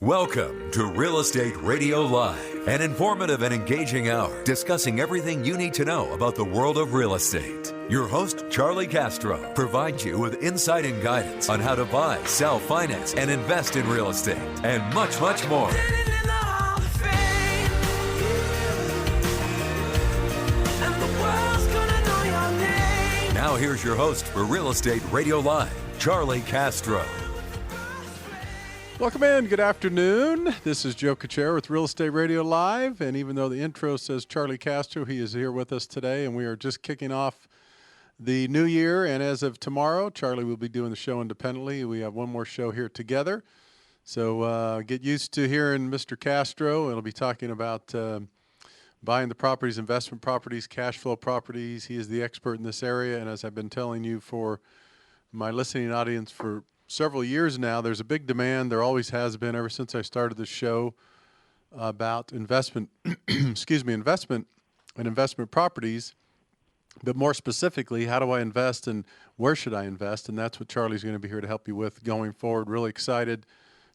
Welcome to Real Estate Radio Live, an informative and engaging hour discussing everything you need to know about the world of real estate. Your host, Charlie Castro, provides you with insight and guidance on how to buy, sell, finance, and invest in real estate, and much, much more. Now here's your host for Real Estate Radio Live, Charlie Castro. Welcome in. Good afternoon. This is Joe Cachero with Real Estate Radio Live. And even though the intro says Charlie Castro, he is here with us today. And we are just kicking off the new year. And as of tomorrow, Charlie will be doing the show independently. We have one more show here together. So get used to hearing Mr. Castro. It'll be talking about buying the properties, investment properties, cash flow properties. He is the expert in this area. And as I've been telling you for my listening audience for several years now, there's a big demand. There always has been ever since I started the show about investment, investment and investment properties. But more specifically, how do I invest and where should I invest? And that's what Charlie's going to be here to help you with going forward. Really excited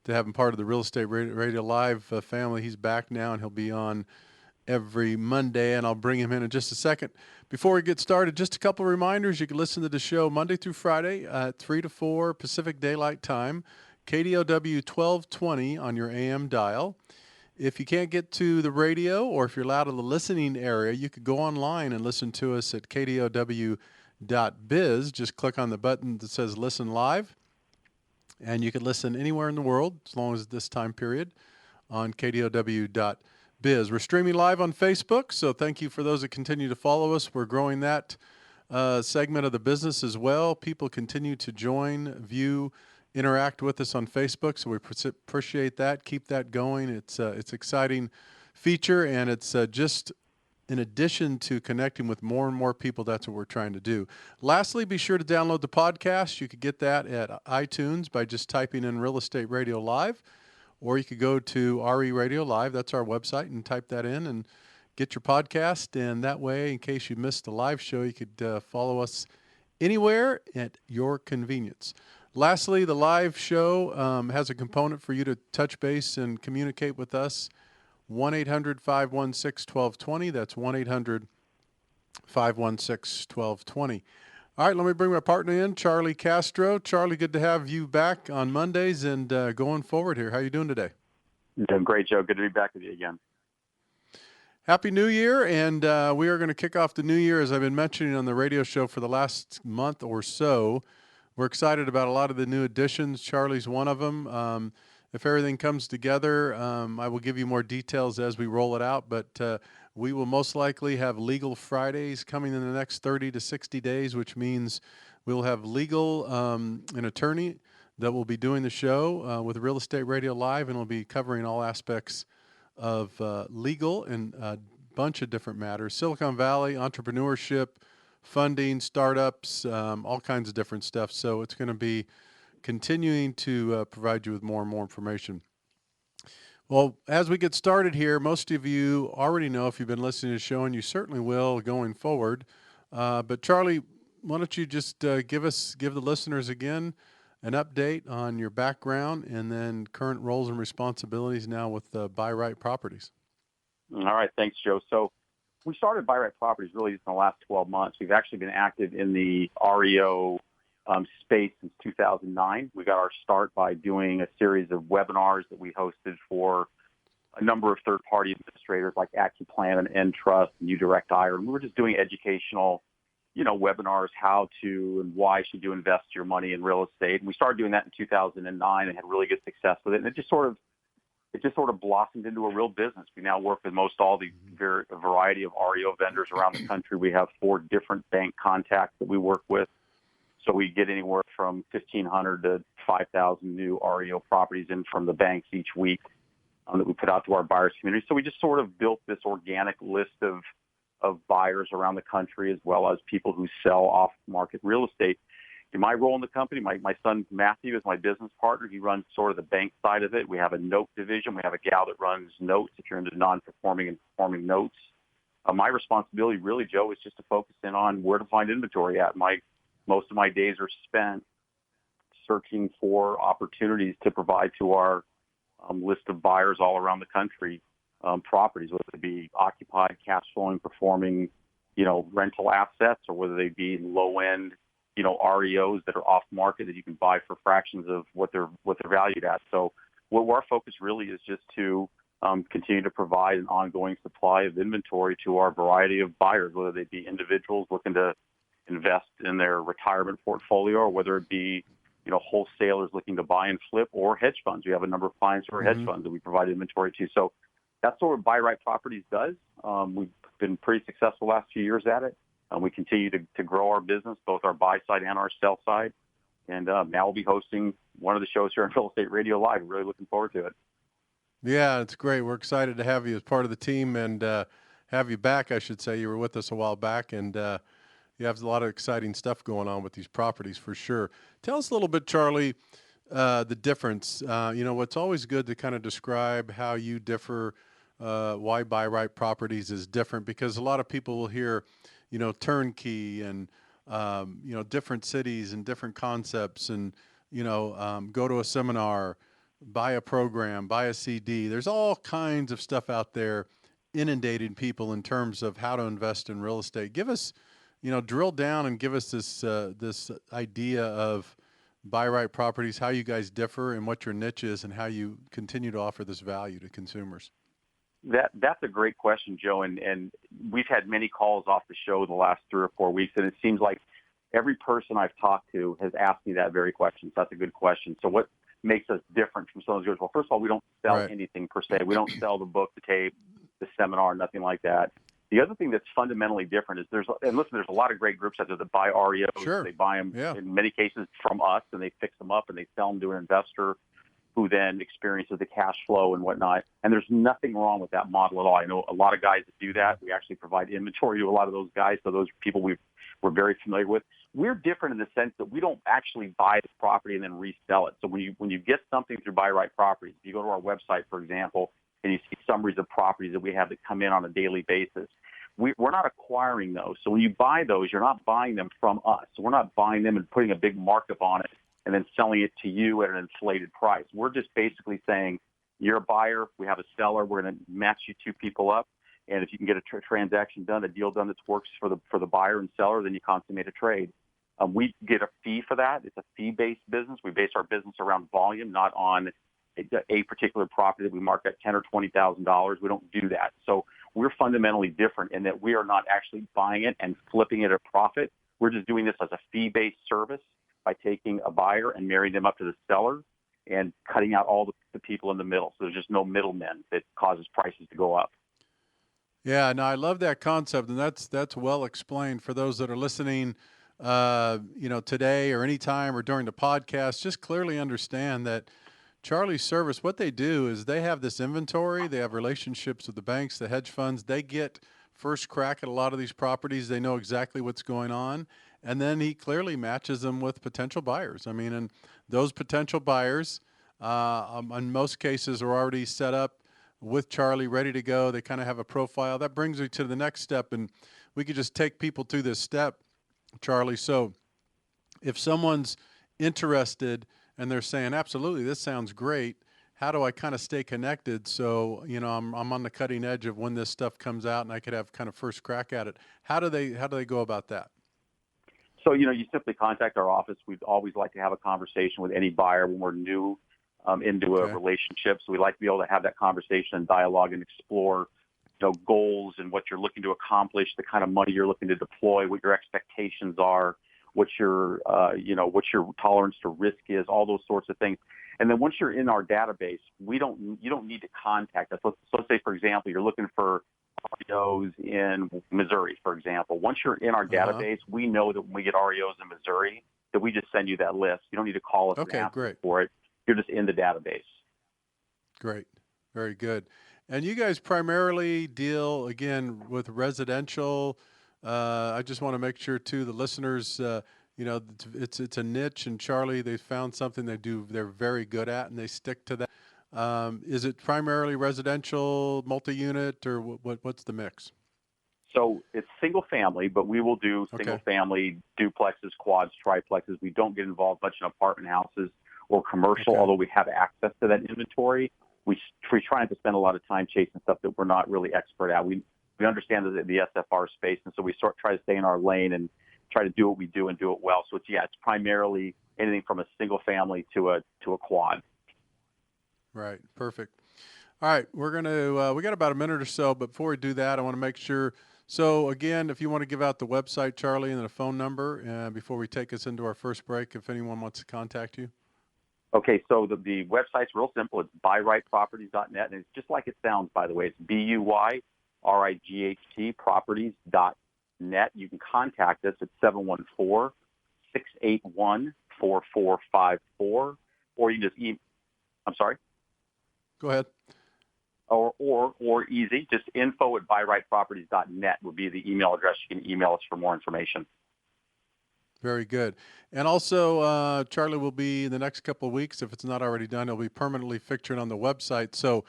to have him part of the Real Estate Radio Live family. He's back now and he'll be on every Monday, and I'll bring him in just a second. Before we get started, just a couple of reminders. You can listen to the show Monday through Friday at 3 to 4 Pacific Daylight Time, KDOW 1220 on your AM dial. If you can't get to the radio or if you're out of the listening area, you could go online and listen to us at kdow.biz. Just click on the button that says Listen Live, and you can listen anywhere in the world as long as this time period on kdow.biz. We're streaming live on Facebook, so thank you for those that continue to follow us. We're growing that segment of the business as well. People continue to join, view, interact with us on Facebook, so we appreciate that. Keep that going. It's exciting feature, and it's just in addition to connecting with more and more people. That's what we're trying to do. Lastly, be sure to download the podcast. You could get that at iTunes by just typing in Real Estate Radio Live. Or you could go to RE Radio Live, that's our website, and type that in and get your podcast. And that way, in case you missed the live show, you could follow us anywhere at your convenience. Lastly, the live show has a component for you to touch base and communicate with us. 1-800-516-1220. That's 1-800-516-1220. All right, let me bring my partner in, Charlie Castro. Charlie, good to have you back on Mondays and going forward here. How are you doing today? Doing great, Joe. Good to be back with you again. Happy New Year, and we are going to kick off the new year, as I've been mentioning on the radio show for the last month or so. We're excited about a lot of the new additions. Charlie's one of them. If everything comes together, I will give you more details as we roll it out, but we will most likely have Legal Fridays coming in the next 30 to 60 days, which means we'll have legal, an attorney that will be doing the show with Real Estate Radio Live, and we'll be covering all aspects of legal and a bunch of different matters. Silicon Valley, entrepreneurship, funding, startups, all kinds of different stuff. So it's going to be continuing to provide you with more and more information. Well, as we get started here, most of you already know if you've been listening to the show, and you certainly will going forward. But Charlie, why don't you just give the listeners again an update on your background and then current roles and responsibilities now with Buy Right Properties. All right. Thanks, Joe. So we started Buy Right Properties really just in the last 12 months. We've actually been active in the REO space since 2009. We got our start by doing a series of webinars that we hosted for a number of third-party administrators like AccuPlan and Entrust and UDirectIR. And we were just doing educational, webinars, how to and why should you invest your money in real estate. And we started doing that in 2009 and had really good success with it. And it just sort of blossomed into a real business. We now work with most all the variety of REO vendors around the country. We have 4 different bank contacts that we work with. So we get anywhere from 1,500 to 5,000 new REO properties in from the banks each week that we put out to our buyers community. So we just sort of built this organic list of buyers around the country, as well as people who sell off-market real estate. In my role in the company, my son Matthew is my business partner. He runs sort of the bank side of it. We have a note division. We have a gal that runs notes if you're into non-performing and performing notes. My responsibility really, Joe, is just to focus in on where to find inventory at. Most of my days are spent searching for opportunities to provide to our list of buyers all around the country, properties, whether they be occupied, cash flowing, performing, rental assets, or whether they be low end, REOs that are off market that you can buy for fractions of what they're valued at. So what our focus really is just to continue to provide an ongoing supply of inventory to our variety of buyers, whether they be individuals looking to invest in their retirement portfolio, or whether it be wholesalers looking to buy and flip, or hedge funds. We have a number of clients who are hedge funds that we provide inventory to. So that's what Buy Right Properties does. We've been pretty successful the last few years at it. We continue to grow our business, both our buy side and our sell side. And now we'll be hosting one of the shows here on Real Estate Radio Live. Really looking forward to it. Yeah, it's great. We're excited to have you as part of the team and have you back, I should say. You were with us a while back, and you have a lot of exciting stuff going on with these properties for sure. Tell us a little bit, Charlie, the difference. It's always good to kind of describe how you differ, why Buy Right Properties is different, because a lot of people will hear, turnkey and, different cities and different concepts and, go to a seminar, buy a program, buy a CD. There's all kinds of stuff out there inundating people in terms of how to invest in real estate. Give us, drill down and give us this idea of Buy Right Properties, how you guys differ and what your niche is and how you continue to offer this value to consumers. That's a great question, Joe. And we've had many calls off the show the last 3 or 4 weeks, and it seems like every person I've talked to has asked me that very question. So that's a good question. So what makes us different from someone who goes, well, first of all, we don't sell anything per se. We don't sell the book, the tape, the seminar, nothing like that. The other thing that's fundamentally different is there's a lot of great groups out there that buy REOs. Sure. They buy them in many cases from us, and they fix them up and they sell them to an investor who then experiences the cash flow and whatnot. And there's nothing wrong with that model at all. I know a lot of guys that do that. We actually provide inventory to a lot of those guys, so those people we're very familiar with. We're different in the sense that we don't actually buy the property and then resell it. So when you get something through Buy Right Properties, if you go to our website, for example, and you see summaries of properties that we have that come in on a daily basis, we're not acquiring those. So when you buy those, you're not buying them from us. So we're not buying them and putting a big markup on it and then selling it to you at an inflated price. We're just basically saying, you're a buyer, we have a seller, we're going to match you 2 people up. And if you can get a transaction done, a deal done that works for the buyer and seller, then you consummate a trade. We get a fee for that. It's a fee-based business. We base our business around volume, not on a particular property that we mark at $10,000 or $20,000. We don't do that. So we're fundamentally different in that we are not actually buying it and flipping it at profit. We're just doing this as a fee-based service by taking a buyer and marrying them up to the seller and cutting out all the people in the middle. So there's just no middlemen that causes prices to go up. Yeah, no, I love that concept, and that's well explained for those that are listening, today or anytime or during the podcast. Just clearly understand that Charlie's service, what they do is they have this inventory, they have relationships with the banks, the hedge funds, they get first crack at a lot of these properties, they know exactly what's going on, and then he clearly matches them with potential buyers. I mean, and those potential buyers, in most cases, are already set up with Charlie, ready to go. They kind of have a profile. That brings me to the next step, and we could just take people through this step, Charlie. So if someone's interested and they're saying, absolutely, this sounds great, how do I kind of stay connected so, I'm on the cutting edge of when this stuff comes out and I could have kind of first crack at it? How do they go about that? So, you simply contact our office. We'd always like to have a conversation with any buyer when we're new into a relationship. So we like to be able to have that conversation and dialogue and explore, goals and what you're looking to accomplish, the kind of money you're looking to deploy, what your expectations are, what your tolerance to risk is, all those sorts of things. And then once you're in our database, you don't need to contact us. Let's say, for example, you're looking for REOs in Missouri, for example. Once you're in our database, we know that when we get REOs in Missouri, that we just send you that list. You don't need to call us and ask for it. You're just in the database. Great. Very good. And you guys primarily deal, again, with residential. I just want to make sure, too, the listeners, it's a niche, and Charlie, they found something they're very good at, and they stick to that. Is it primarily residential, multi-unit, or what's the mix? So it's single family, but we will do single family duplexes, quads, triplexes. We don't get involved much in apartment houses or commercial, although we have access to that inventory. we try not to spend a lot of time chasing stuff that we're not really expert at. We understand the SFR space, and so we try to stay in our lane and try to do what we do and do it well. So it's primarily anything from a single family to a quad. Right. Perfect. All right. We're going to, we got about a minute or so, but before we do that, I want to make sure. So again, if you want to give out the website, Charlie, and then a phone number before we take us into our first break, if anyone wants to contact you. Okay. So the website's real simple. It's buyrightproperties.net. And it's just like it sounds, by the way. It's BUYRIGHT properties.net. You can contact us at 714-681-4454, or you can just I'm sorry? Go ahead. Or easy, just info@buyrightproperties.net would be the email address. You can email us for more information. Very good. And also, Charlie will be in the next couple of weeks, if it's not already done, it'll be permanently featured on the website. So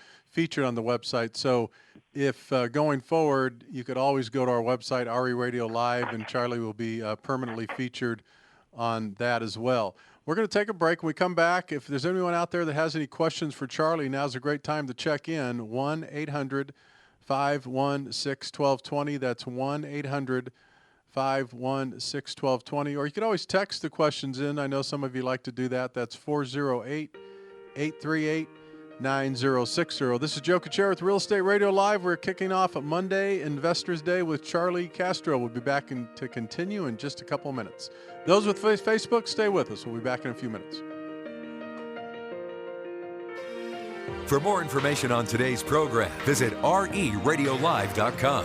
if going forward, you could always go to our website, RE Radio Live, and Charlie will be permanently featured on that as well. We're going to take a break. When we come back, if there's anyone out there that has any questions for Charlie, now's a great time to check in. 1-800-516-1220. That's 1-800-516-1220. Or you could always text the questions in. I know some of you like to do that. That's 408-838-9060. This is Joe Cachero with Real Estate Radio Live. We're kicking off a Monday Investors Day with Charlie Castro. We'll be back to continue in just a couple of minutes. Those with Facebook, stay with us. We'll be back in a few minutes. For more information on today's program, visit reradiolive.com.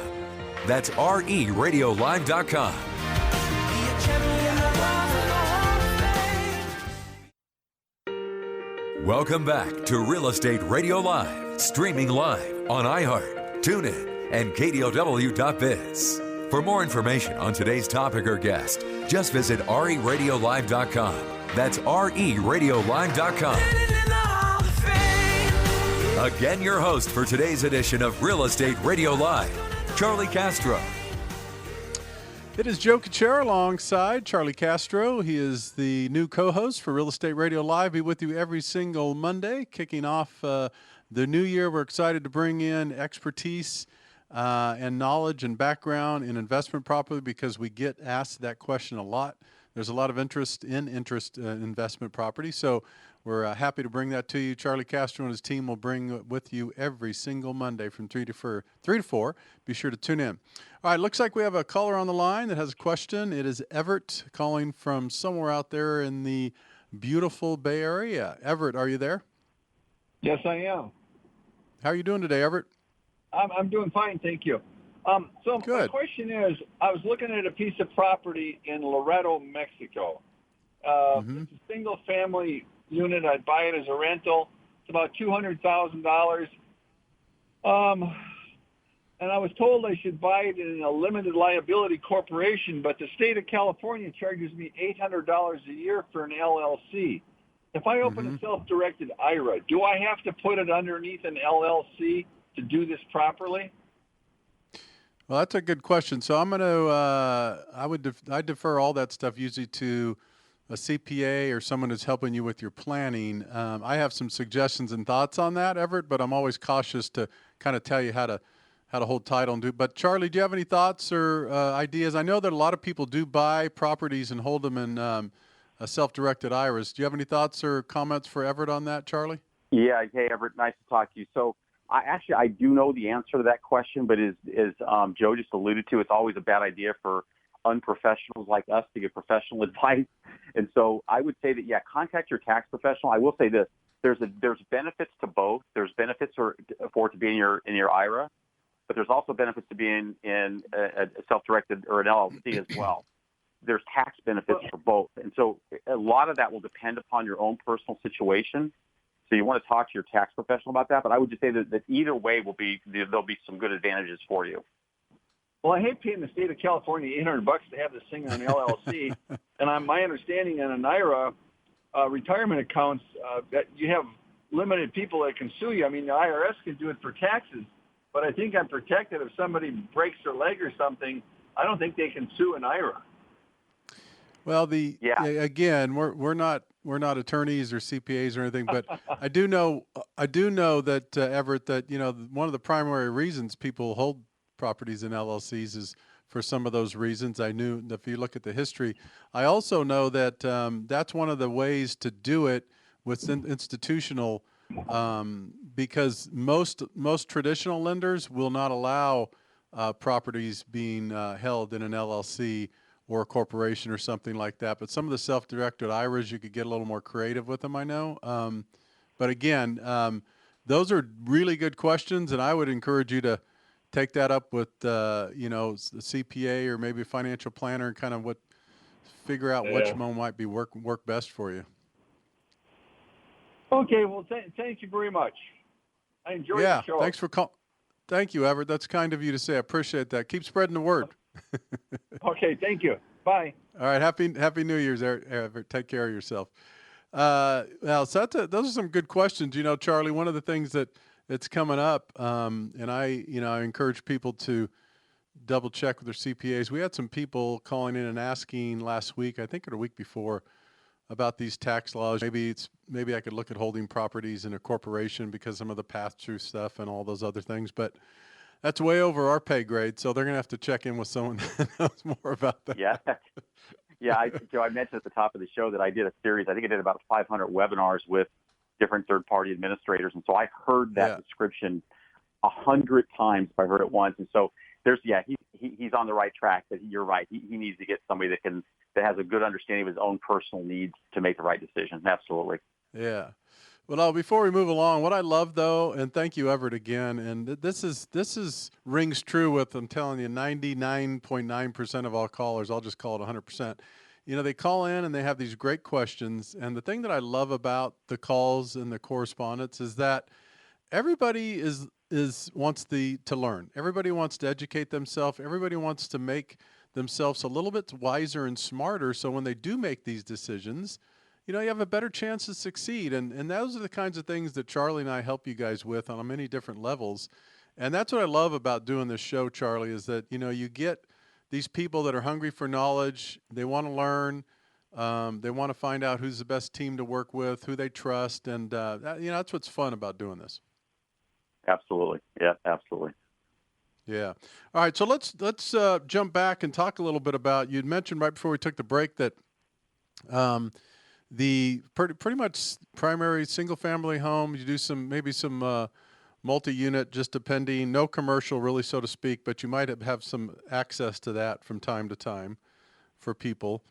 That's reradiolive.com. Welcome back to Real Estate Radio Live, streaming live on iHeart, TuneIn, and KDOW.biz. For more information on today's topic or guest, just visit reradiolive.com. That's reradiolive.com. Again, your host for today's edition of Real Estate Radio Live, Charlie Castro. It is Joe Cachero alongside Charlie Castro. He is the new co-host for Real Estate Radio Live. He's with you every single Monday, kicking off the new year. We're excited to bring in expertise and knowledge and background in investment property because we get asked that question a lot. There's a lot of interest in investment property. So we're happy to bring that to you. Charlie Castro and his team will bring it with you every single Monday from 3 to 4. Be sure to tune in. All right, looks like we have a caller on the line that has a question. It is Everett calling from somewhere out there in the beautiful Bay Area. Everett, are you there? Yes, I am. How are you doing today, Everett? I'm doing fine, thank you. So Good. My question is, I was looking at a piece of property in Laredo, Mexico. It's a single-family unit. I'd buy it as a rental. It's about $200,000. And I was told I should buy it in a limited liability corporation, but the state of California charges me $800 a year for an LLC. If I open a self-directed IRA, do I have to put it underneath an LLC to do this properly? Well, that's a good question. So I'm going to, I defer all that stuff usually to a CPA or someone who's helping you with your planning. I have some suggestions and thoughts on that, Everett, but I'm always cautious to kind of tell you how to hold title and do. But Charlie, do you have any thoughts or ideas? I know that a lot of people do buy properties and hold them in self-directed IRAs. Do you have any thoughts or comments for Everett on that, Charlie? Yeah. Hey, Everett. Nice to talk to you. So I do know the answer to that question, but as Joe just alluded to, it's always a bad idea for unprofessionals like us to give professional advice. And so I would say that, contact your tax professional. I will say this. There's benefits to both. There's benefits for it to be in your IRA, but there's also benefits to being in a self-directed or an LLC as well. There's tax benefits for both. And so a lot of that will depend upon your own personal situation. So you want to talk to your tax professional about that. But I would just say that either way there'll be some good advantages for you. Well, I hate paying the state of California $800 to have this thing on an LLC. And my understanding on an IRA retirement accounts that you have limited people that can sue you. I mean, the IRS can do it for taxes, but I think I'm protected if somebody breaks their leg or something. I don't think they can sue an IRA. Well, Yeah. again, we're not attorneys or CPAs or anything, but I do know that Everett, that one of the primary reasons people hold properties in LLCs is for some of those reasons. I knew that if you look at the history. I also know that that's one of the ways to do it with institutional, because most traditional lenders will not allow properties being held in an LLC or a corporation or something like that. But some of the self-directed IRAs, you could get a little more creative with them, I know. But again, those are really good questions, and I would encourage you to take that up with, the CPA or maybe a financial planner, and kind of figure out which one might be work best for you. Okay, well, thank you very much. I enjoyed the show. Thanks for Thank you, Everett. That's kind of you to say. I appreciate that. Keep spreading the word. Okay, thank you. Bye. All right, happy New Year's, Everett. Take care of yourself. Now, so those are some good questions. Charlie, one of the things that's coming up, and I encourage people to double check with their CPAs. We had some people calling in and asking last week, I think, or the week before, about these tax laws. Maybe I could look at holding properties in a corporation because some of the pass-through stuff and all those other things, but that's way over our pay grade, so they're going to have to check in with someone that knows more about that. Yeah. Yeah, Joe, I mentioned at the top of the show that I did a series. I think I did about 500 webinars with different third-party administrators, and so I heard that description 100 times if I heard it once. And so he's on the right track. That you're right. He needs to get somebody that has a good understanding of his own personal needs to make the right decision. Absolutely. Yeah. Well, before we move along, what I love though, and thank you, Everett, again, and this rings true with, I'm telling you, 99.9% of all callers. I'll just call it 100%. They call in and they have these great questions, and the thing that I love about the calls and the correspondence is that everybody wants to learn. Everybody wants to educate themselves. Everybody wants to make themselves a little bit wiser and smarter, so when they do make these decisions, you have a better chance to succeed. And those are the kinds of things that Charlie and I help you guys with on many different levels. And that's what I love about doing this show, Charlie, is that, you get these people that are hungry for knowledge. They want to learn. They want to find out who's the best team to work with, who they trust. And, that's what's fun about doing this. Absolutely. Yeah, absolutely. Yeah. All right. So let's jump back and talk a little bit about, you'd mentioned right before we took the break that, the pretty much primary single-family home, you do maybe some multi-unit, just depending, no commercial really, so to speak, but you might have some access to that from time to time for people.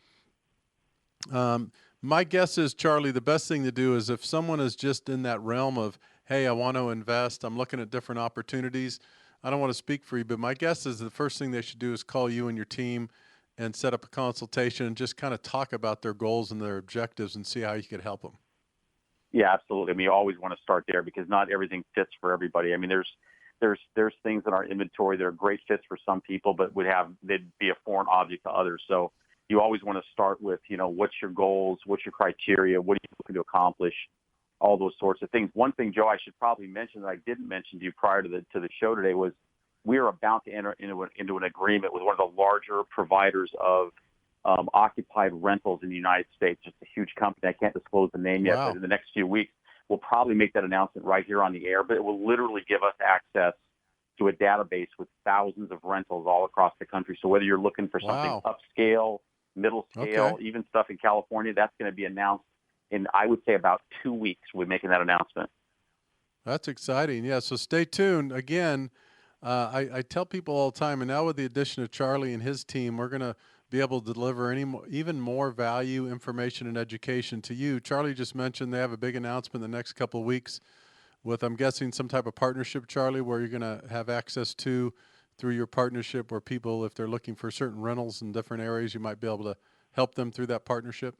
My guess is, Charlie, the best thing to do is if someone is just in that realm of, hey, I want to invest, I'm looking at different opportunities, I don't want to speak for you, but my guess is the first thing they should do is call you and your team and set up a consultation and just kind of talk about their goals and their objectives and see how you could help them. Yeah, absolutely. I mean, you always want to start there because not everything fits for everybody. I mean, there's things in our inventory that are great fits for some people, but they'd be a foreign object to others. So you always want to start with, what's your goals, what's your criteria, what are you looking to accomplish, all those sorts of things. One thing, Joe, I should probably mention that I didn't mention to you prior to the show today was we are about to enter into an agreement with one of the larger providers of occupied rentals in the United States. Just a huge company. I can't disclose the name yet, but in the next few weeks, we'll probably make that announcement right here on the air. But it will literally give us access to a database with thousands of rentals all across the country. So whether you're looking for something upscale, middle scale, even stuff in California, that's going to be announced in, I would say, about 2 weeks. We're making that announcement. That's exciting. Yeah, so stay tuned. Again, I tell people all the time, and now with the addition of Charlie and his team, we're going to be able to deliver even more value, information, and education to you. Charlie just mentioned they have a big announcement the next couple of weeks with, I'm guessing, some type of partnership, Charlie, where you're going to have access to, through your partnership, where people, if they're looking for certain rentals in different areas, you might be able to help them through that partnership.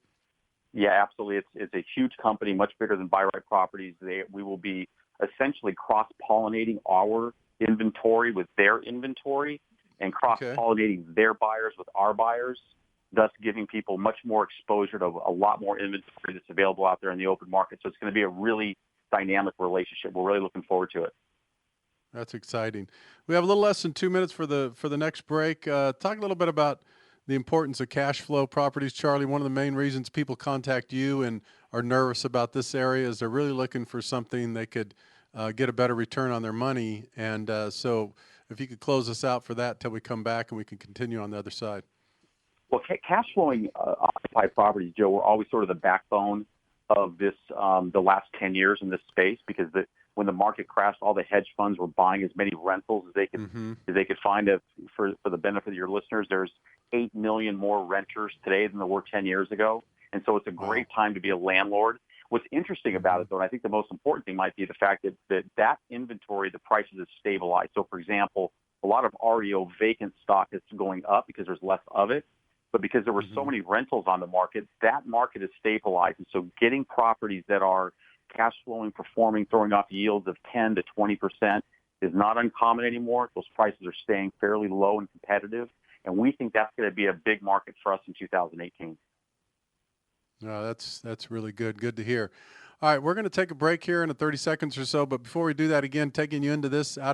Yeah, absolutely. It's a huge company, much bigger than Buy Right Properties. We will be essentially cross-pollinating our inventory with their inventory and cross-pollinating their buyers with our buyers, thus giving people much more exposure to a lot more inventory that's available out there in the open market. So it's going to be a really dynamic relationship. We're really looking forward to it. That's exciting. We have a little less than 2 minutes for the next break. Talk a little bit about the importance of cash flow properties, Charlie. One of the main reasons people contact you and are nervous about this area is they're really looking for something they could get a better return on their money. And so if you could close us out for that till we come back and we can continue on the other side. Well, cash flowing occupied properties, Joe, were always sort of the backbone of this, the last 10 years in this space, because when the market crashed, all the hedge funds were buying as many rentals as they could find. For the benefit of your listeners, there's 8 million more renters today than there were 10 years ago. And so it's a great time to be a landlord. What's interesting about it, though, and I think the most important thing might be the fact that inventory, the prices have stabilized. So, for example, a lot of REO vacant stock is going up because there's less of it. But because there were so many rentals on the market, that market is stabilized. And so getting properties that are cash flowing, performing, throwing off yields of 10 to 20% is not uncommon anymore. Those prices are staying fairly low and competitive. And we think that's going to be a big market for us in 2018. No, that's really good. Good to hear. All right, we're going to take a break here in 30 seconds or so. But before we do that, again, taking you out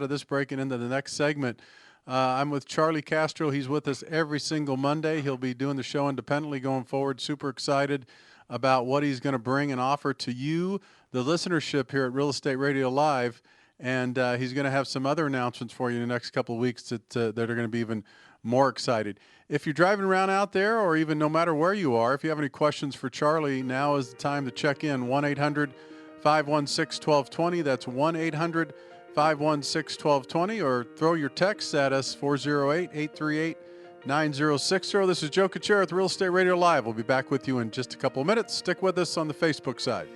of this break and into the next segment, I'm with Charlie Castro. He's with us every single Monday. He'll be doing the show independently going forward. Super excited about what he's going to bring and offer to you, the listenership here at Real Estate Radio Live. And he's going to have some other announcements for you in the next couple of weeks that are going to be even more excited. If you're driving around out there, or even no matter where you are, if you have any questions for Charlie, now is the time to check in. 1-800-516-1220. That's 1-800-516-1220, or throw your texts at us, 408-838-9060. This is Joe Kuchera with Real Estate Radio Live. We'll be back with you in just a couple of minutes. Stick with us on the Facebook side.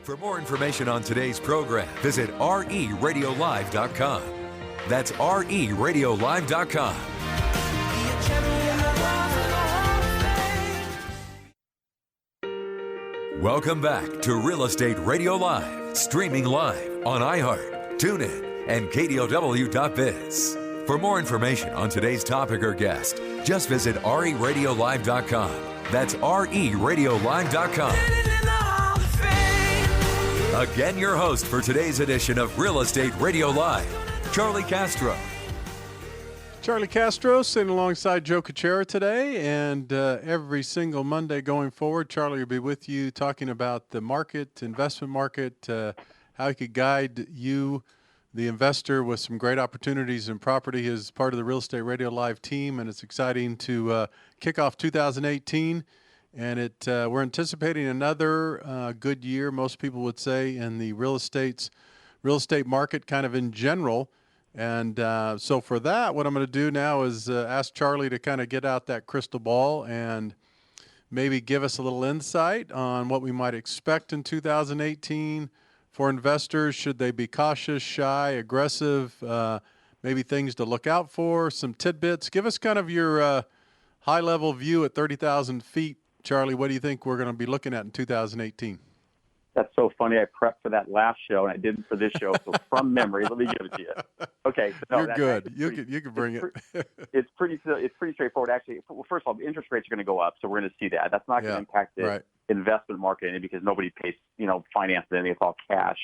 For more information on today's program, visit reradiolive.com. That's reradiolive.com. Welcome back to Real Estate Radio Live, streaming live on iHeart, TuneIn, and KDOW.biz. For more information on today's topic or guest, just visit reradiolive.com. That's reradiolive.com. Again, your host for today's edition of Real Estate Radio Live, Charlie Castro. Charlie Castro sitting alongside Joe Kuchera today, and every single Monday going forward, Charlie will be with you talking about the market, investment market, how he could guide you, the investor, with some great opportunities in property as part of the Real Estate Radio Live team. And it's exciting to kick off 2018. And we're anticipating another good year, most people would say, in the real estate market kind of in general. And so for that, what I'm going to do now is ask Charlie to kind of get out that crystal ball and maybe give us a little insight on what we might expect in 2018 for investors. Should they be cautious, shy, aggressive, maybe things to look out for, some tidbits. Give us kind of your high-level view at 30,000 feet. Charlie, what do you think we're going to be looking at in 2018? That's so funny. I prepped for that last show, and I didn't for this show. So from memory, let me give it to you. Okay. So You're good. You can bring it. It's pretty straightforward. Actually, well, first of all, interest rates are going to go up, so we're going to see that. That's not going to impact the investment market any, because nobody pays, finance anything. It's all cash.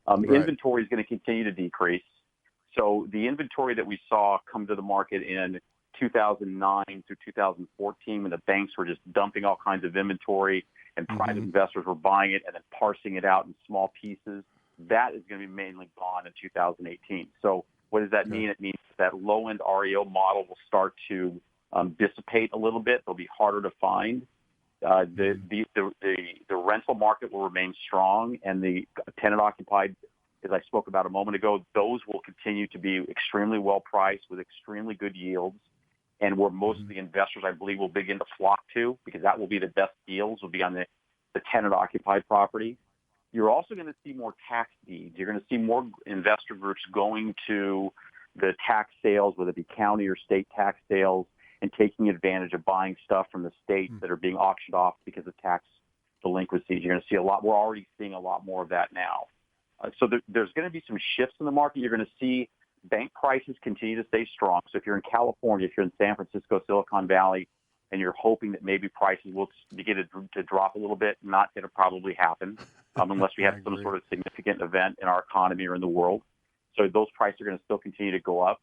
Inventory is going to continue to decrease. So the inventory that we saw come to the market in 2009 through 2014, when the banks were just dumping all kinds of inventory and private investors were buying it and then parsing it out in small pieces, that is going to be mainly gone in 2018. So what does that mean? It means that low-end REO model will start to dissipate a little bit. They'll be harder to find. The rental market will remain strong, and the tenant-occupied, as I spoke about a moment ago, those will continue to be extremely well-priced with extremely good yields, and where most of the investors, I believe, will begin to flock to, because that will be the best deals, will be on the tenant-occupied property. You're also going to see more tax deeds. You're going to see more investor groups going to the tax sales, whether it be county or state tax sales, and taking advantage of buying stuff from the states that are being auctioned off because of tax delinquencies. You're going to see a lot. We're already seeing a lot more of that now. So there's going to be some shifts in the market. You're going to see bank prices continue to stay strong. So if you're in California, if you're in San Francisco, Silicon Valley, and you're hoping that maybe prices will begin to drop a little bit, not going to probably happen unless we have some sort of significant event in our economy or in the world. So those prices are going to still continue to go up.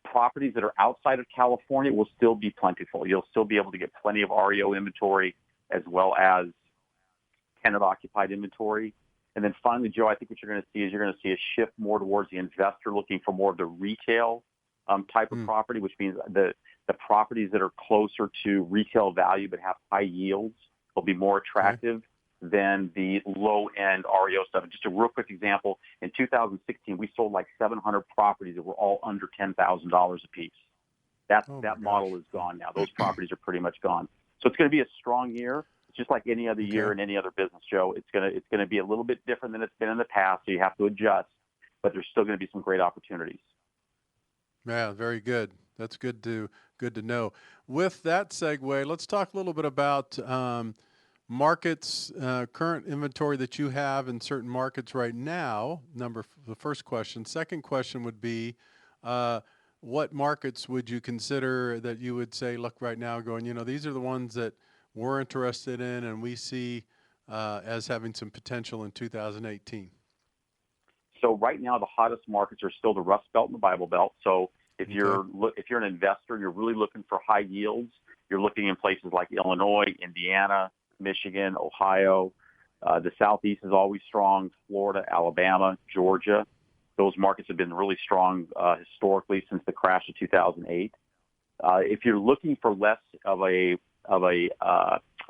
properties that are outside of California will still be plentiful. You'll still be able to get plenty of REO inventory as well as tenant-occupied inventory. And then finally, Joe, I think what you're going to see is you're going to see a shift more towards the investor looking for more of the retail type of property, which means the properties that are closer to retail value but have high yields will be more attractive than the low-end REO stuff. And just a real quick example, in 2016, we sold like 700 properties that were all under $10,000 a piece. That model is gone now. Those properties are pretty much gone. So it's going to be a strong year. It's just like any other year in any other business, Joe. It's going to be a little bit different than it's been in the past, so you have to adjust, but there's still going to be some great opportunities. Yeah, very good. That's good to know. With that segue, let's talk a little bit about markets, current inventory that you have in certain markets right now. The first question. Second question would be, what markets would you consider that you would say, look, right now, going, these are the ones that we're interested in and we see as having some potential in 2018? So right now, the hottest markets are still the Rust Belt and the Bible Belt. So if you're an investor, you're really looking for high yields. You're looking in places like Illinois, Indiana, Michigan, Ohio. The Southeast is always strong. Florida, Alabama, Georgia. Those markets have been really strong historically since the crash of 2008. If you're looking for less of a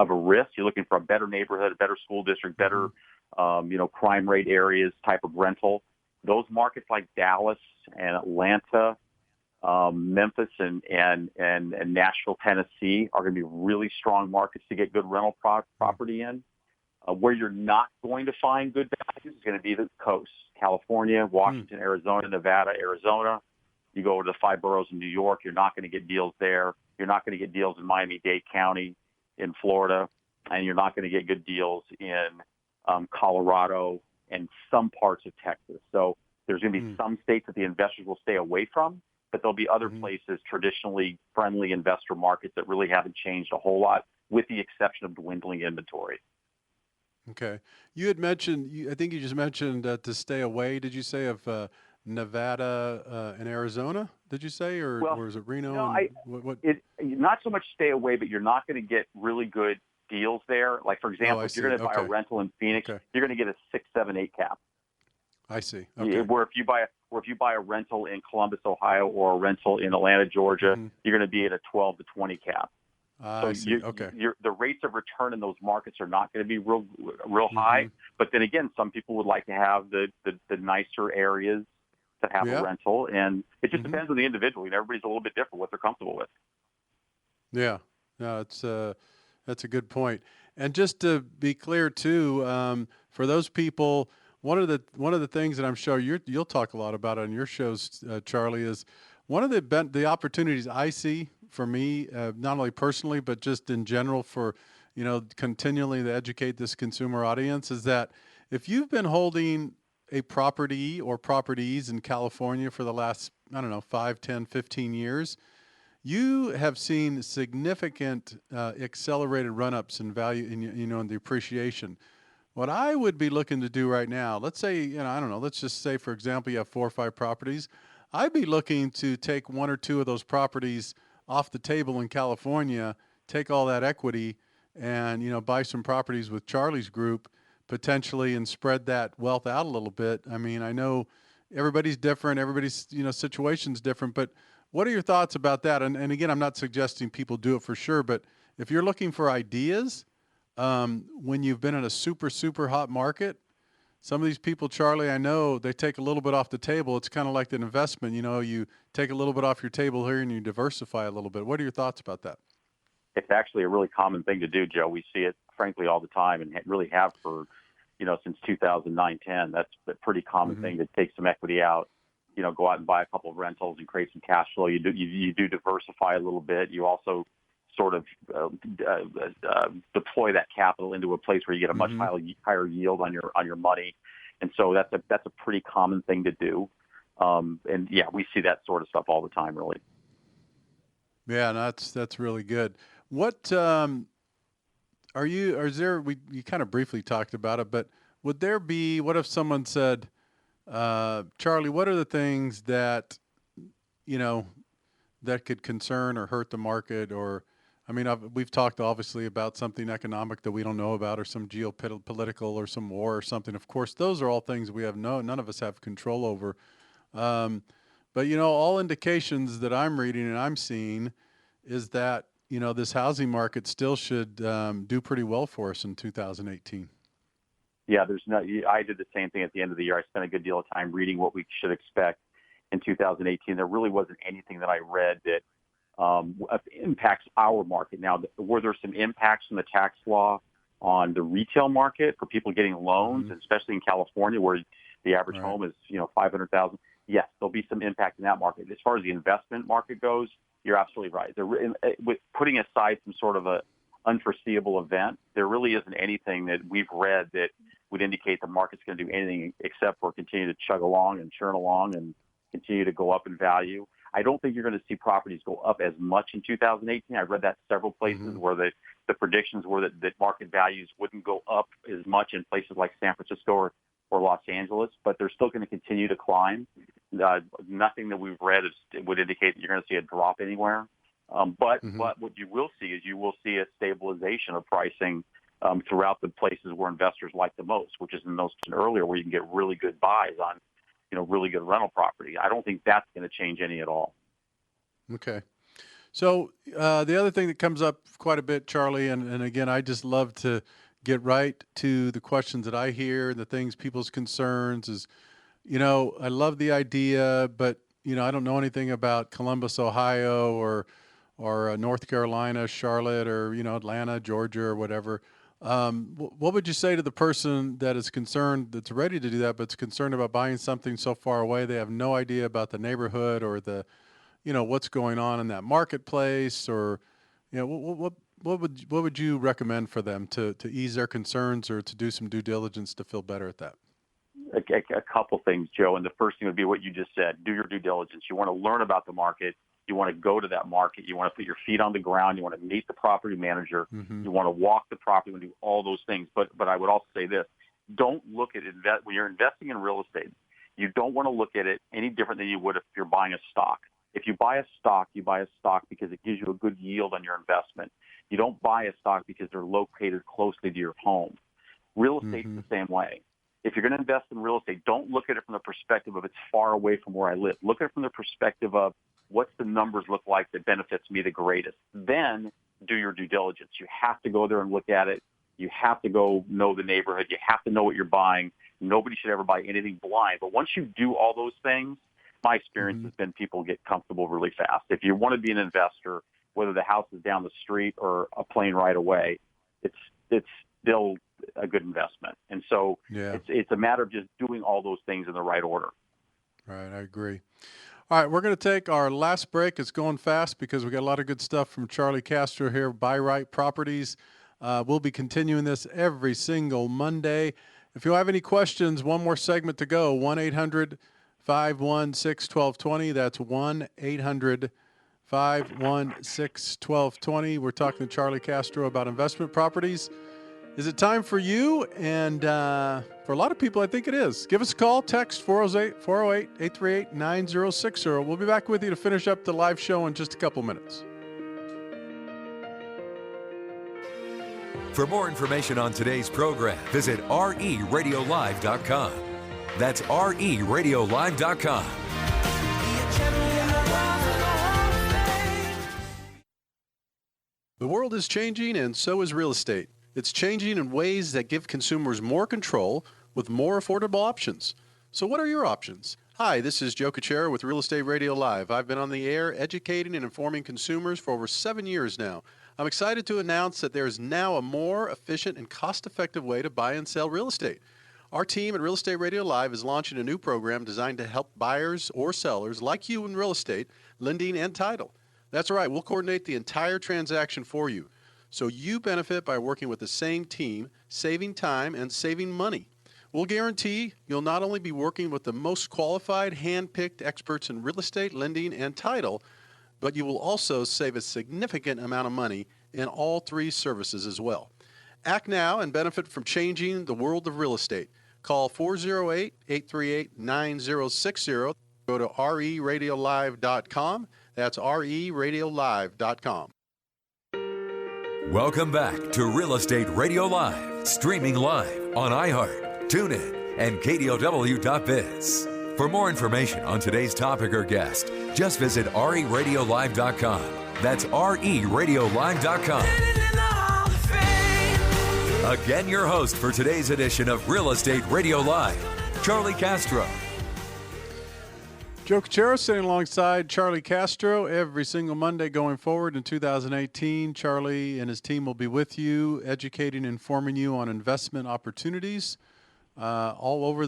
risk, you're looking for a better neighborhood, a better school district, better crime rate areas type of rental. Those markets like Dallas and Atlanta, Memphis and Nashville, Tennessee are going to be really strong markets to get good rental property in. Where you're not going to find good values is going to be the coast: California, Washington, Arizona, Nevada, Arizona. You go to the 5 boroughs in New York, you're not going to get deals there. You're not going to get deals in Miami-Dade County in Florida, and you're not going to get good deals in Colorado and some parts of Texas. So there's going to be some states that the investors will stay away from, but there'll be other places, traditionally friendly investor markets, that really haven't changed a whole lot, with the exception of dwindling inventory. Okay. You had mentioned, I think you just mentioned to stay away, did you say, of Nevada and Arizona, did you say? Or is it Reno? No, not so much stay away, but you're not going to get really good deals there. Like, for example, if you're going to buy a rental in Phoenix, you're going to get a 6, 7, 8 cap. I see. Okay. Where if you buy a rental in Columbus, Ohio, or a rental in Atlanta, Georgia, you're going to be at a 12 to 20 cap. I see. The rates of return in those markets are not going to be real high. But then again, some people would like to have the nicer areas to have a rental, and it just depends on the individual. And everybody's a little bit different what they're comfortable with. Yeah, no, that's a good point. And just to be clear too, for those people, one of the things that I'm sure you'll talk a lot about on your shows, Charlie, is one of the opportunities I see for me, not only personally but just in general, for continually to educate this consumer audience, is that if you've been holding a property or properties in California for the last, 5, 10, 15 years, you have seen significant accelerated run-ups in value, in the appreciation. What I would be looking to do right now, let's say, let's just say, for example, you have 4 or 5 properties. I'd be looking to take 1 or 2 of those properties off the table in California, take all that equity and, buy some properties with Charlie's group potentially, and spread that wealth out a little bit. I mean, I know everybody's different, everybody's, situation's different, but what are your thoughts about that? And again, I'm not suggesting people do it for sure, but if you're looking for ideas, when you've been in a super, super hot market, some of these people, Charlie, I know they take a little bit off the table. It's kind of like an investment. You take a little bit off your table here and you diversify a little bit. What are your thoughts about that? It's actually a really common thing to do, Joe. We see it, frankly, all the time, and really have for, since 2009-10. That's a pretty common thing, to take some equity out, go out and buy a couple of rentals and create some cash flow. You do diversify a little bit. You also sort of deploy that capital into a place where you get a much higher yield on your money, and so that's a pretty common thing to do. And yeah, we see that sort of stuff all the time, really. Yeah, that's really good. What you kind of briefly talked about it, but what if someone said, Charlie, what are the things that that could concern or hurt the market? Or, I mean, we've talked obviously about something economic that we don't know about, or some geopolitical or some war or something. Of course, those are all things we have none of us have control over. But, all indications that I'm reading and I'm seeing is that, this housing market still should do pretty well for us in 2018. Yeah, I did the same thing at the end of the year. I spent a good deal of time reading what we should expect in 2018. There really wasn't anything that I read that impacts our market. Now, were there some impacts from the tax law on the retail market for people getting loans, especially in California where the average home is, $500,000? Yes, there'll be some impact in that market. As far as the investment market goes, you're absolutely right. With putting aside some sort of a unforeseeable event, there really isn't anything that we've read that would indicate the market's going to do anything except for continue to chug along and churn along and continue to go up in value. I don't think you're going to see properties go up as much in 2018. I've read that several places where the predictions were that market values wouldn't go up as much in places like San Francisco or Los Angeles, but they're still going to continue to climb. Nothing that we've read would indicate that you're going to see a drop anywhere. But what you will see is a stabilization of pricing throughout the places where investors like the most, which is in those earlier where you can get really good buys on, really good rental property. I don't think that's going to change any at all. Okay. So the other thing that comes up quite a bit, Charlie, and again, I just love to get right to the questions that I hear and the things, people's concerns is, I love the idea, but, I don't know anything about Columbus, Ohio, or North Carolina, Charlotte, or, Atlanta, Georgia, or whatever. What would you say to the person that is concerned, that's ready to do that, but is concerned about buying something so far away? They have no idea about the neighborhood or the, what's going on in that marketplace, or, what would you recommend for them to ease their concerns or to do some due diligence to feel better at that? A couple things, Joe. And the first thing would be what you just said. Do your due diligence. You want to learn about the market. You want to go to that market. You want to put your feet on the ground. You want to meet the property manager. You want to walk the property and do all those things. But I would also say this. Don't look at it when you're investing in real estate. You don't want to look at it any different than you would if you're buying a stock. If you buy a stock, you buy a stock because it gives you a good yield on your investment. You don't buy a stock because they're located closely to your home. Real estate is the same way. If you're going to invest in real estate, don't look at it from the perspective of it's far away from where I live. Look at it from the perspective of what's the numbers look like that benefits me the greatest. Then do your due diligence. You have to go there and look at it. You have to go know the neighborhood. You have to know what you're buying. Nobody should ever buy anything blind. But once you do all those things, my experience has been people get comfortable really fast. If you want to be an investor, whether the house is down the street or a plane ride away, it's still a good investment. And so it's a matter of just doing all those things in the right order. Right, I agree. All right, we're going to take our last break. It's going fast because we got a lot of good stuff from Charlie Castro here, Buy Right Properties. We'll be continuing this every single Monday. If you have any questions, one more segment to go, 1-800-516-1220. That's 1-800-516-1220. We're talking to Charlie Castro about investment properties. Is it time for you? And for a lot of people, I think it is. Give us a call, text 408-838-9060. We'll be back with you to finish up the live show in just a couple minutes. For more information on today's program, visit reradiolive.com. That's reradiolive.com. The world is changing, and so is real estate. It's changing in ways that give consumers more control with more affordable options. So what are your options? Hi, this is Joe Kuchera with Real Estate Radio Live. I've been on the air educating and informing consumers for over 7 years now. I'm excited to announce that there is now a more efficient and cost-effective way to buy and sell real estate. Our team at Real Estate Radio Live is launching a new program designed to help buyers or sellers like you in real estate, lending and title. That's right, we'll coordinate the entire transaction for you. So you benefit by working with the same team, saving time and saving money. We'll guarantee you'll not only be working with the most qualified, hand-picked experts in real estate, lending, and title, but you will also save a significant amount of money in all three services as well. Act now and benefit from changing the world of real estate. Call 408-838-9060. Go to reradiolive.com. That's reradiolive.com. Welcome back to Real Estate Radio Live, streaming live on iHeart, TuneIn, and KDOW.biz. For more information on today's topic or guest, just visit reradiolive.com. That's reradiolive.com. Again, your host for today's edition of Real Estate Radio Live, Charlie Castro. Joe Cachero sitting alongside Charlie Castro every single Monday going forward in 2018. Charlie and his team will be with you, educating, informing you on investment opportunities all over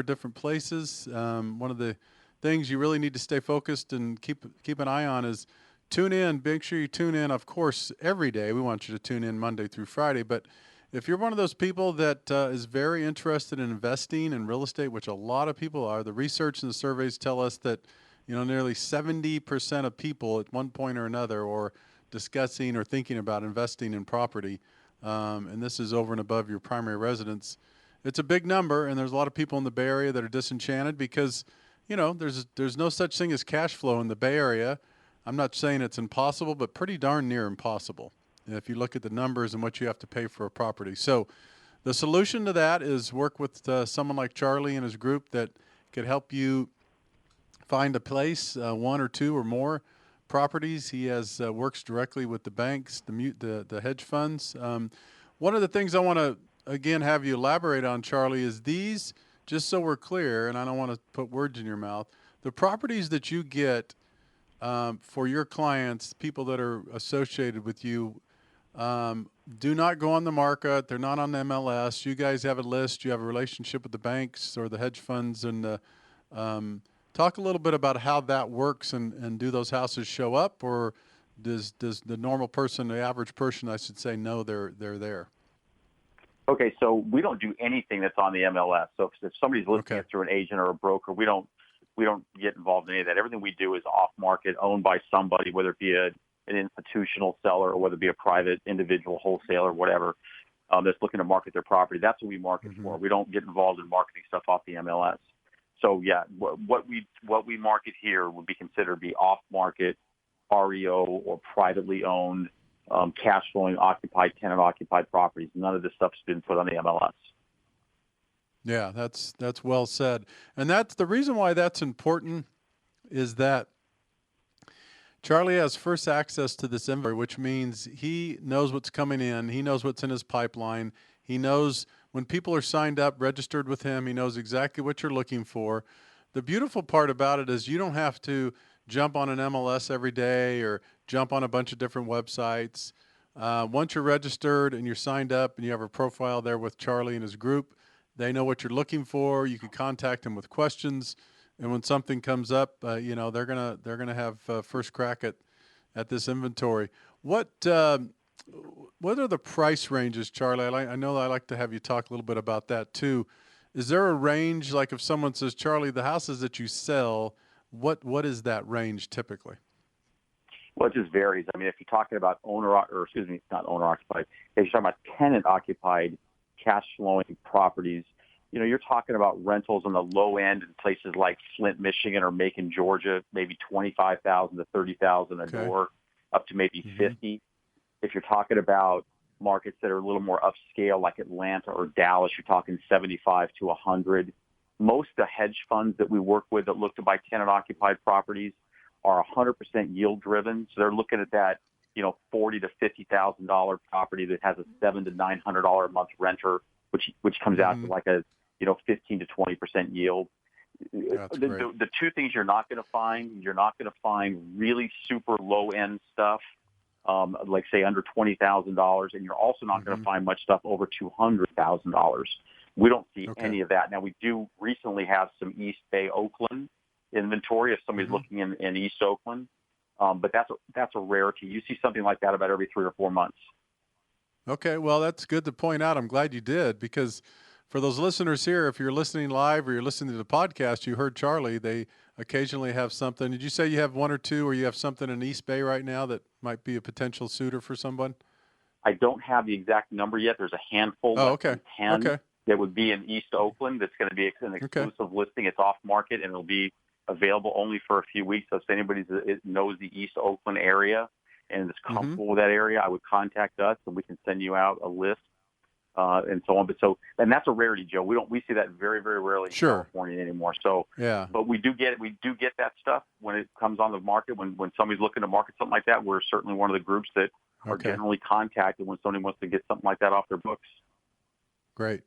different places. One of the things you really need to stay focused and keep an eye on is tune in. Make sure you tune in, of course, every day. We want you to tune in Monday through Friday, but if you're one of those people that is very interested in investing in real estate, which a lot of people are, the research and the surveys tell us that, nearly 70% of people at one point or another are discussing or thinking about investing in property, and this is over and above your primary residence. It's a big number, and there's a lot of people in the Bay Area that are disenchanted because, there's no such thing as cash flow in the Bay Area. I'm not saying it's impossible, but pretty darn near impossible if you look at the numbers and what you have to pay for a property. So the solution to that is work with someone like Charlie and his group that could help you find a place, one or two or more properties. He has works directly with the banks, the hedge funds. One of the things I want to, again, have you elaborate on, Charlie, is these, just so we're clear, and I don't want to put words in your mouth, the properties that you get for your clients, people that are associated with you, do not go on the market. They're not on the MLS. You guys have a list. You have a relationship with the banks or the hedge funds. And talk a little bit about how that works. And do those houses show up, or does the normal person, the average person, I should say, know they're there? Okay, so we don't do anything that's on the MLS. So if somebody's listing it through an agent or a broker, we don't get involved in any of that. Everything we do is off market, owned by somebody, whether it be an institutional seller or whether it be a private individual wholesaler, whatever, that's looking to market their property. That's what we market for. We don't get involved in marketing stuff off the MLS. So yeah, what we market here would be considered to be off market, REO or privately owned, cash flowing, occupied, tenant occupied properties. None of this stuff's been put on the MLS. Yeah, that's well said. And that's the reason why that's important, is that Charlie has first access to this inventory, which means he knows what's coming in. He knows what's in his pipeline. He knows when people are signed up, registered with him. He knows exactly what you're looking for. The beautiful part about it is you don't have to jump on an MLS every day or jump on a bunch of different websites. Once you're registered and you're signed up and you have a profile there with Charlie and his group, they know what you're looking for. You can contact them with questions. And when something comes up, they're gonna have first crack at this inventory. What are the price ranges, Charlie? I know I like to have you talk a little bit about that too. Is there a range, like if someone says, Charlie, the houses that you sell, what is that range typically? Well, it just varies. I mean, if you're talking about not owner occupied, if you're talking about tenant occupied, cash flowing properties, you're talking about rentals on the low end in places like Flint, Michigan, or Macon, Georgia, maybe $25,000 to $30,000 a door, up to maybe $50,000. If you're talking about markets that are a little more upscale, like Atlanta or Dallas, you're talking $75,000 to $100,000. Most of the hedge funds that we work with that look to buy tenant occupied properties are 100% yield driven, so they're looking at that, $40,000 to $50,000 property that has a $700 to $900 a month renter, which comes out to like a 15 to 20% yield. The two things you're not going to find really super low end stuff, like say under $20,000, and you're also not going to find much stuff over $200,000. We don't see any of that. Now, we do recently have some East Bay, Oakland inventory if somebody's looking in East Oakland, but that's a rarity. You see something like that about every 3 or 4 months. Okay, well, that's good to point out. I'm glad you did, because for those listeners here, if you're listening live or you're listening to the podcast, you heard Charlie. They occasionally have something. Did you say you have one or two, or you have something in East Bay right now that might be a potential suitor for someone? I don't have the exact number yet. There's a handful. 10 that would be in East Oakland. That's going to be an exclusive listing. It's off market, and it'll be available only for a few weeks. So if anybody knows the East Oakland area and is comfortable with that area, I would contact us and we can send you out a list and so on. And that's a rarity, Joe. We see that very, very rarely in California anymore. So, but we do get that stuff when it comes on the market. When somebody's looking to market something like that, we're certainly one of the groups that are generally contacted when somebody wants to get something like that off their books. Great.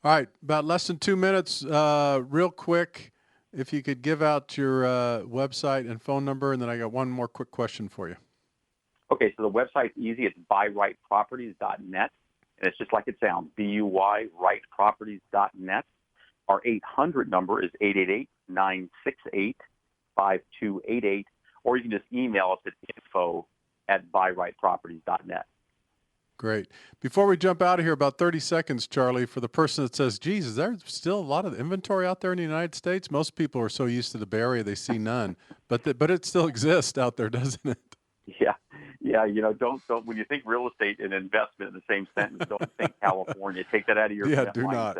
All right, about less than 2 minutes, real quick, if you could give out your website and phone number, and then I got one more quick question for you. Okay, so the website's easy. It's buyrightproperties.net. And it's just like it sounds, BUY, rightproperties.net. Our 800 number is 888-968-5288, or you can just email us at info@buyrightproperties.net. Great. Before we jump out of here, about 30 seconds, Charlie, for the person that says, geez, is there still a lot of inventory out there in the United States? Most people are so used to the Bay Area, they see none. But it still exists out there, doesn't it? Yeah, don't when you think real estate and investment in the same sentence, don't think California. Take that out of your mindset. Not.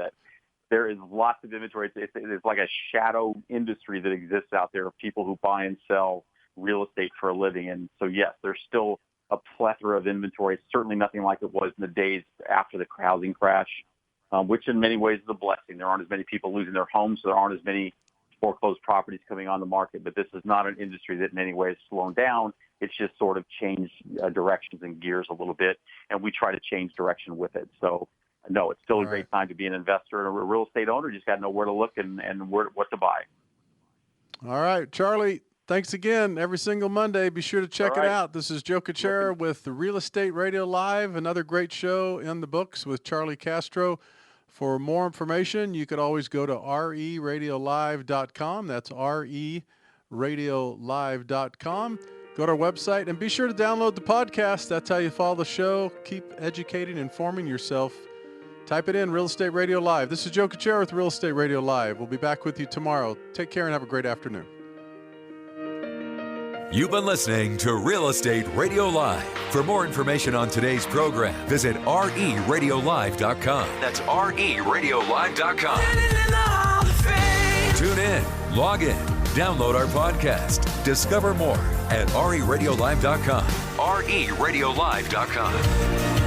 There is lots of inventory. It's like a shadow industry that exists out there of people who buy and sell real estate for a living. And so, yes, there's still a plethora of inventory. It's certainly nothing like it was in the days after the housing crash, which in many ways is a blessing. There aren't as many people losing their homes, so there aren't as many foreclosed properties coming on the market. But this is not an industry that in any way is slowing down. It's just sort of changed directions and gears a little bit, and we try to change direction with it. So, no, it's still a great time to be an investor and a real estate owner. You just got to know where to look and what to buy. All right, Charlie, thanks again. Every single Monday, be sure to check it out. This is Joe Kuchera with the Real Estate Radio Live, another great show in the books with Charlie Castro. For more information, you could always go to reradiolive.com. That's reradiolive.com. Go to our website and be sure to download the podcast. That's how you follow the show. Keep educating, informing yourself. Type it in, Real Estate Radio Live. This is Joe Kuchera with Real Estate Radio Live. We'll be back with you tomorrow. Take care and have a great afternoon. You've been listening to Real Estate Radio Live. For more information on today's program, visit reradiolive.com. That's reradiolive.com. Tune in, log in, download our podcast. Discover more at reradiolive.com. reradiolive.com.